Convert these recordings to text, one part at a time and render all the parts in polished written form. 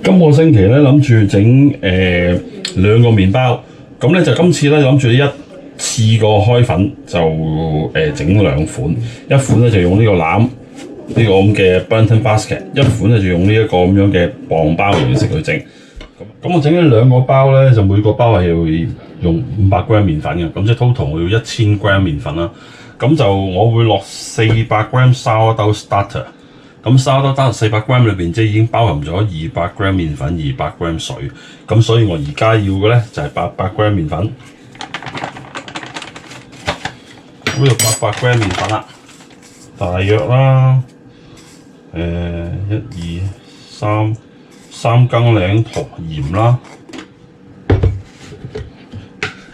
今個星期咧諗住整2個麵包，咁咧就今次咧諗住一次過開粉就整2款，一款咧就用呢個籃呢個咁嘅 Bento basket， 一款咧就用呢一個咁樣嘅磅包形式去整。咁我整呢2個包咧，就每個包係會用500g 麵粉嘅，咁即係 total 我要1000g 麵粉啦。咁就我會落400g sourdough starter。咁 sourdough starter 400g 裏邊即係已經包含咗200g 麵粉、200g 水。咁所以我而家要嘅咧就係800g 麵粉。咁呢度800g 麵粉啦，大約啦1、2、3羹零坨鹽啦。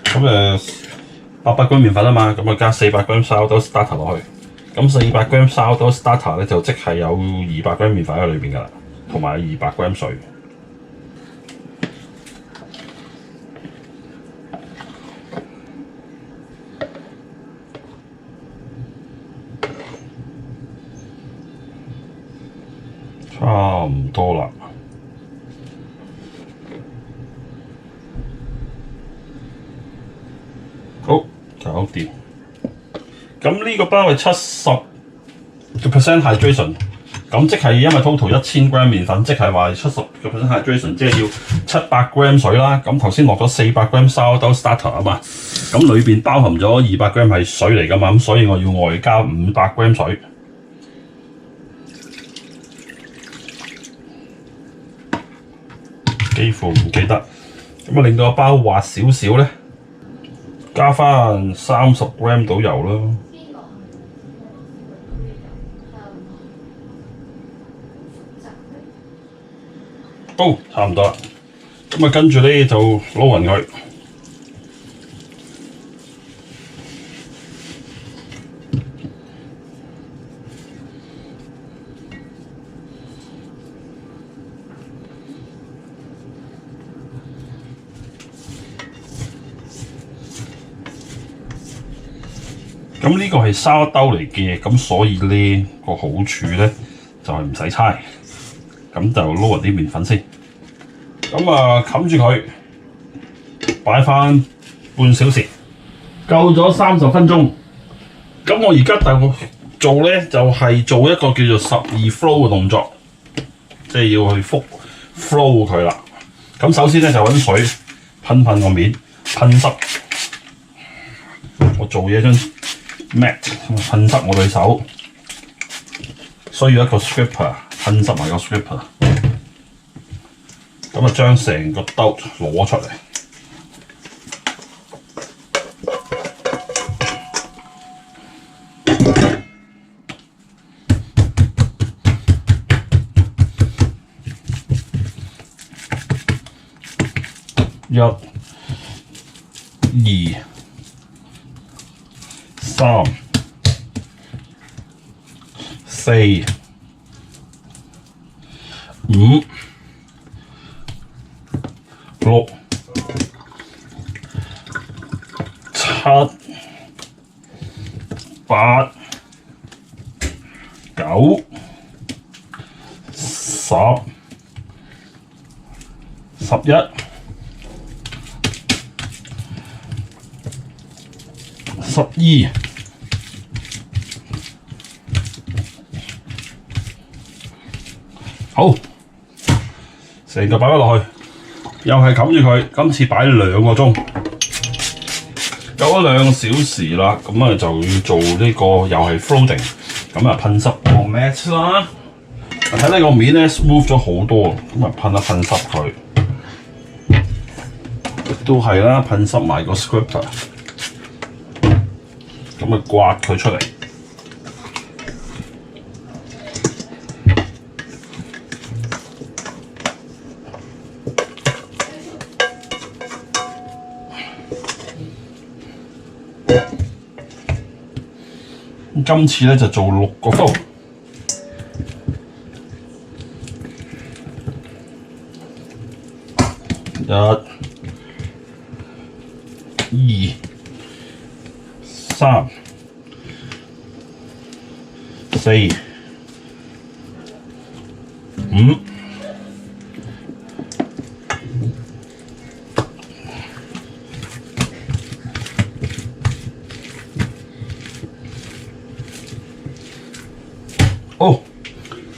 咁800g 麵粉啊嘛，咁加400g sourdough starter 落去。咁400g sourdough starter 咧就即係有200g 麵粉喺裏邊㗎啦，同埋200g 水。差唔多啦。好，搞掂。咁呢個包係70% hydration， 咁即係因為 total 1000g 麵粉，即係話70% hydration， 即係要700g 水啦。咁頭先落咗400g sourdough starter 啊嘛，咁裏邊包含咗200g 係水嚟㗎嘛，咁所以我要外加500g 水。幾乎唔記得，咁令到個包滑少少咧，加翻30g 到油啦。好，差唔多啦。咁跟住咧就撈勻佢。咁呢個係沙兜嚟嘅，咁所以呢個好處咧就係唔使猜，咁就撈勻啲麵粉先。咁冚住佢，擺翻半小時，夠咗30分鐘。咁我而家做咧就係做一個叫做12 flow 嘅動作，即係要去flow 佢啦。咁首先咧就揾水噴個面，噴濕。我做嘢張mat 噴濕我對手，需要一個 scraper 噴濕埋個 scraper， 咁將成個兜攞出嚟，1、2、3、4、5、6、7、8、9、10、11、12、好，成個擺返落去，又係冚住佢。今次擺2個鐘，夠咗2小時啦。咁就要做呢個又係 floating， 咁噴濕個 mat 啦。睇呢個面咧 smooth 咗好多，咁噴一噴濕佢，都係啦，噴濕埋個 scraper， 咁刮佢出嚟。今次咧就做6個 flow， 1、2、3、4、5、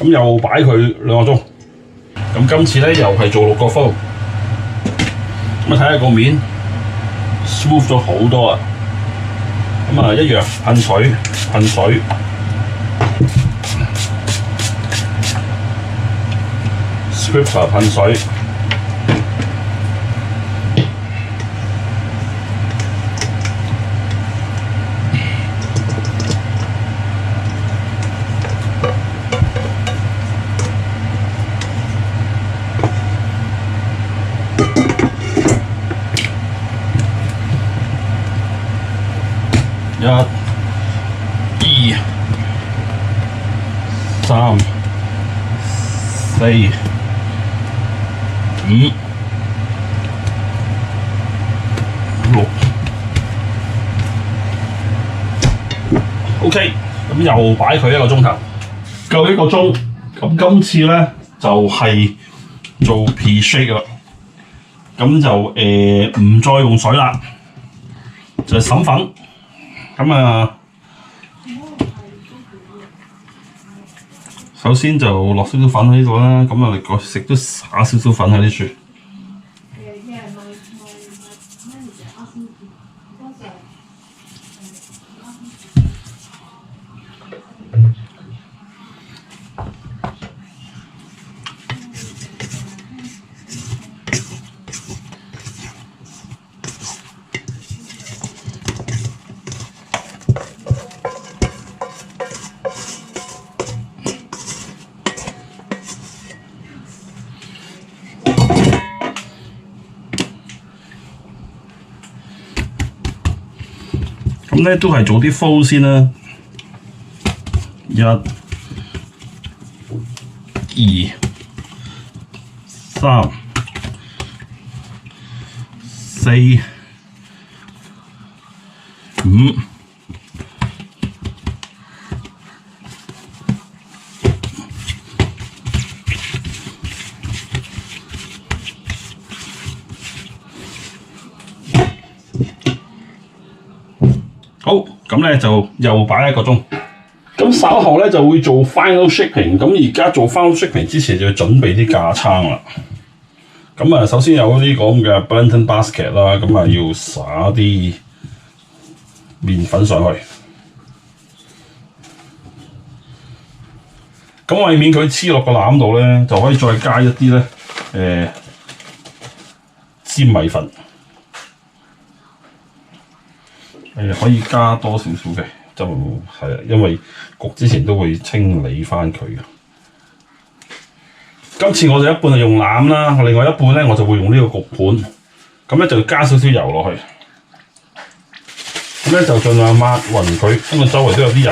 咁又擺佢2個鐘。咁今次咧又係做6個 fold，咁睇下個面 smooth 咗好多啊！咁啊一樣噴水，scripper 噴水。1、2、3、4、5、6。OK， 咁又擺佢1個鐘頭，夠1個鐘。咁今次咧就係做 pre-shake 啦。咁就唔再用水啦，就係沈粉。咁啊，首先就落少少粉喺呢度啦。咁啊，你食都灑少少粉喺呢處。咁咧都係做啲 fold 先啦，1、2、3、4、5。好，咁咧就又擺1個鐘。咁稍後咧就會做 final shaping。咁而家做 final shaping 之前就要準備啲架撐啦。咁啊，首先有啲咁嘅 blending basket 啦，咁啊要撒啲麵粉上去。咁為免佢黐落個籃度咧，就可以再加一啲咧煎米粉。可以加多少少嘅，就係啊，因為焗之前都會清理翻佢嘅。今次我就一半係用籃啦，另外一半咧我就會用呢個焗盤。咁咧就加少少油落去，咁咧就盡量抹勻佢，因為周圍都有啲油。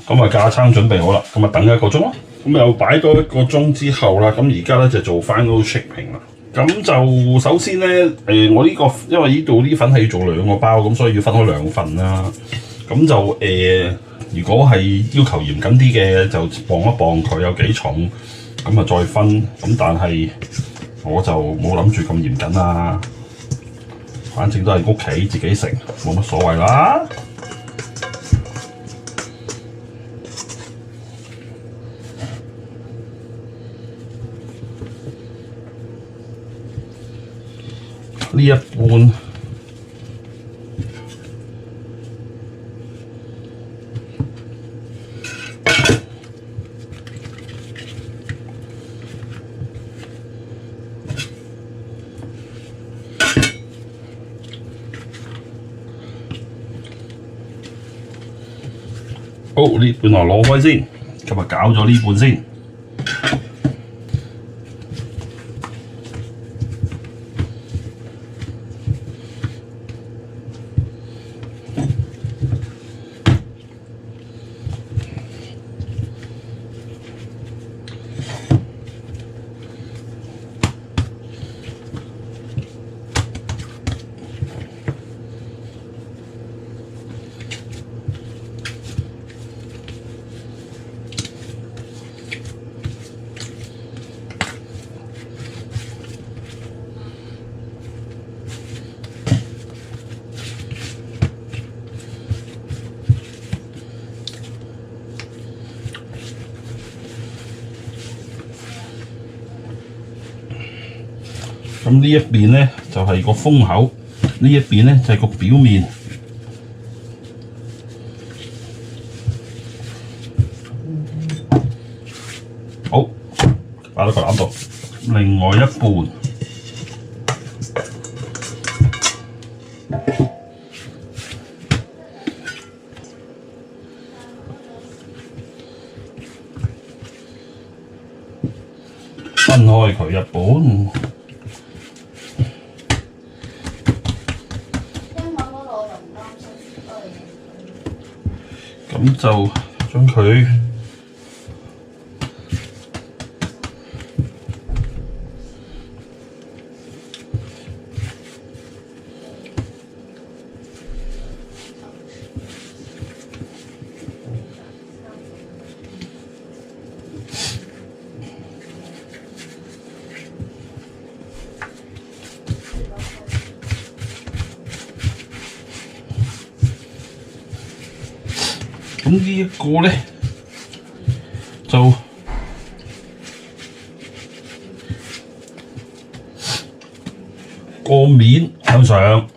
咁啊架撐準備好啦，咁啊等1個鐘咯。咁又擺多1個鐘之後啦，咁而家咧就做 final shaping 啦。咁就首先咧，我呢個因為呢度啲粉係要做2個包，咁所以要分開2份啦。咁就如果係要求嚴謹啲嘅，就磅一磅佢有幾重，咁啊再分。咁但係我就冇諗住咁嚴謹啦，反正都係屋企自己食，冇乜所謂啦。呢一半好，呢半來攞開先，咁啊搞咗呢半先。咁呢一邊咧就係個封口，呢一邊咧就係個表面。好，擺到個籃度，另外一半。分開佢一半。咁就將佢咁呢一個咧就個面向上，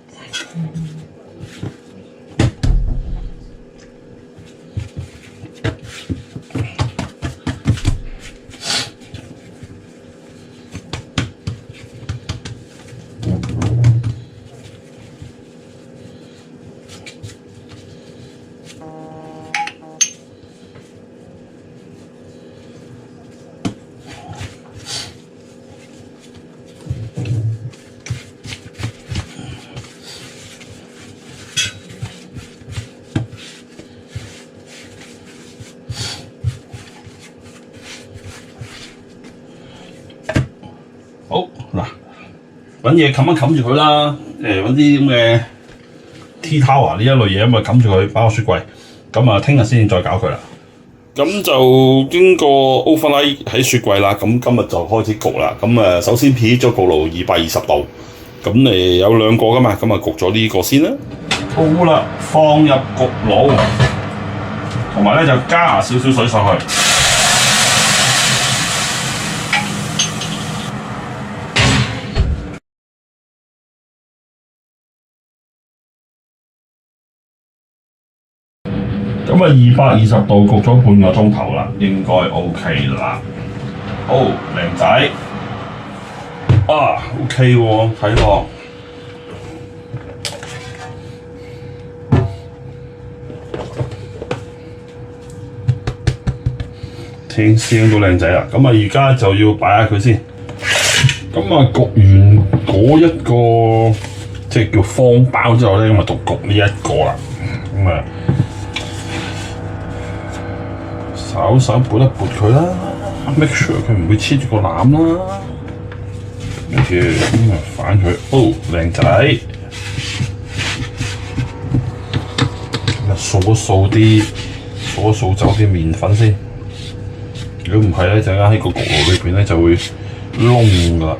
好嗱，揾嘢冚一冚住佢啦。揾啲咁嘅 Tea Tower 呢一類嘢咁啊，冚住佢，擺個雪櫃。咁啊，聽日先再搞佢啦。咁就經過 overnight 喺雪櫃啦。咁今日就開始焗啦。咁首先 preheat 咗焗爐220度。咁有兩個噶嘛，咁啊焗咗呢個先啦。好啦，放入焗爐，同埋咧就加少少水上去。咁啊220度焗咗半個鐘頭啦，應該 OK 啦。好，靚仔，啊 OK 喎，睇落。聽聲都靚仔啦，咁啊而家就要擺下佢先。咁啊焗完嗰一個即係叫方包之後咧，咁啊就焗呢一個啦。咁啊稍稍撥一撥佢啦 ，make sure 佢唔會黐住個籃啦。跟住咁啊反佢，哦靚仔。咁啊掃一掃走啲麵粉先。如果唔係咧，陣間喺個焗爐裏邊咧就會燶噶啦。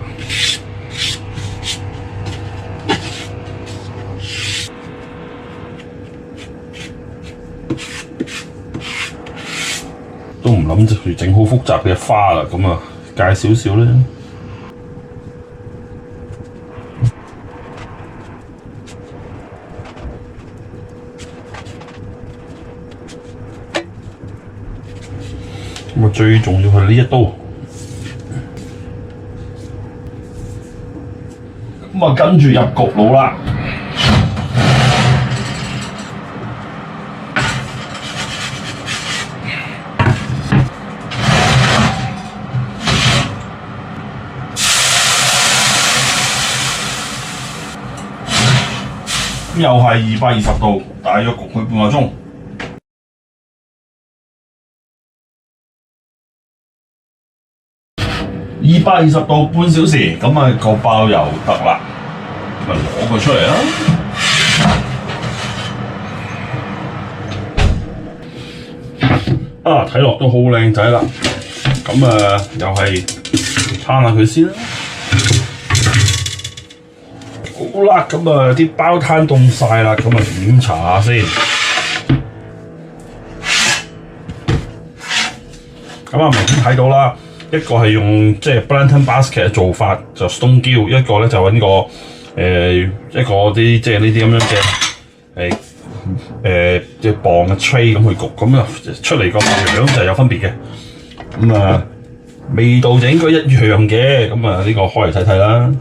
都唔諗住整好複雜嘅花啦，咁啊戒少少咧。咁啊最重要係呢一刀。咁啊跟住入焗爐啦。又係220度，大約焗佢半個鐘。220度半小時，咁啊個包又得啦，咪攞佢出嚟啦。啊，睇落都好靚仔啦。咁啊，又係攤下佢先啦。好啦，咁啊啲包攤凍晒啦，咁啊檢查下先。咁啊明顯睇到啦，一個係用即係 Blanton Basket 嘅做法就 stone gill， 一個咧就揾一個啲即係呢啲咁樣嘅即係磅嘅 tray 咁去焗，咁啊出嚟個樣就有分別嘅。咁啊味道就應該一樣嘅，咁啊呢個開嚟睇睇啦。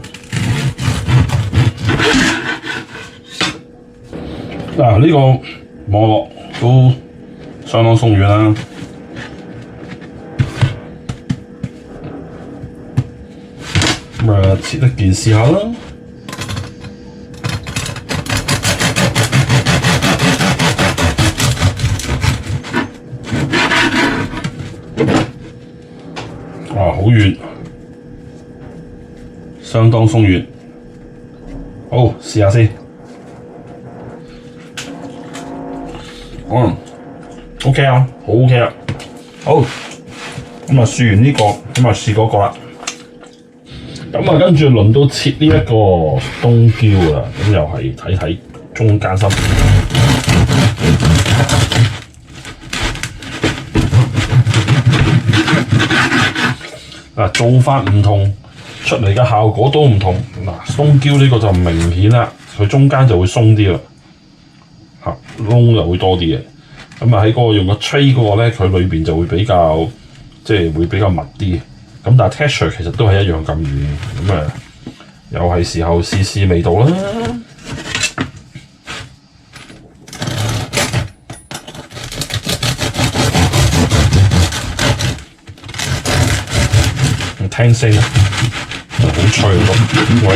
嗱呢個網絡都相當鬆軟啦。咁啊切一件試下啦。哇，好軟，相當鬆軟。好，試下先。OK 啊，好 OK 啊。好，咁啊試完呢個，咁啊試嗰個啦。咁啊跟住輪到切呢一個冬椒啦，咁又係睇睇中間心。做法唔同，出嚟嘅效果都唔同。嗱，冬椒呢個就明顯啦，佢中間就會鬆啲啦，窿就會多啲嘅。咁啊喺嗰個用個 tray 嗰個咧，佢裏邊就會比較即係會比較密啲。咁但係 texture 其實都係一樣咁軟。咁啊，又係時候試試味道啦。聽聲就好脆咁，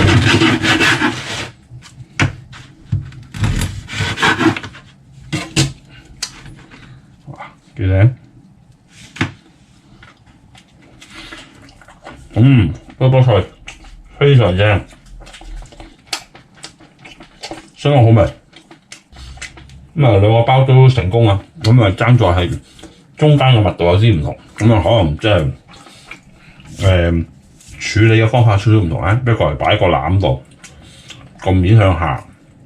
哇，幾靚！多多脆，非常正，相當好味。咁啊兩個包都成功啊，咁啊爭在係中間嘅密度有啲唔同，咁啊可能即係。處理嘅方法少少唔同啊，一個係擺喺個籃度，個面向下；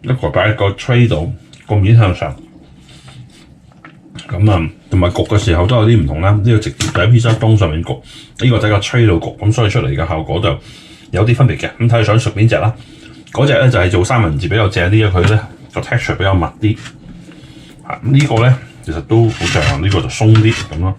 一個擺喺個 tray 度，個面向上。咁啊，同埋焗嘅時候都有啲唔同啦。呢個直接喺 pizza 刀上面焗，呢個喺個 tray 度焗，咁所以出嚟嘅效果就有啲分別嘅。咁睇想食邊隻啦？嗰隻咧就係做三文治比較正啲嘅，佢咧個 texture 比較密啲。呢個咧其實都好正，呢個就鬆啲咁咯。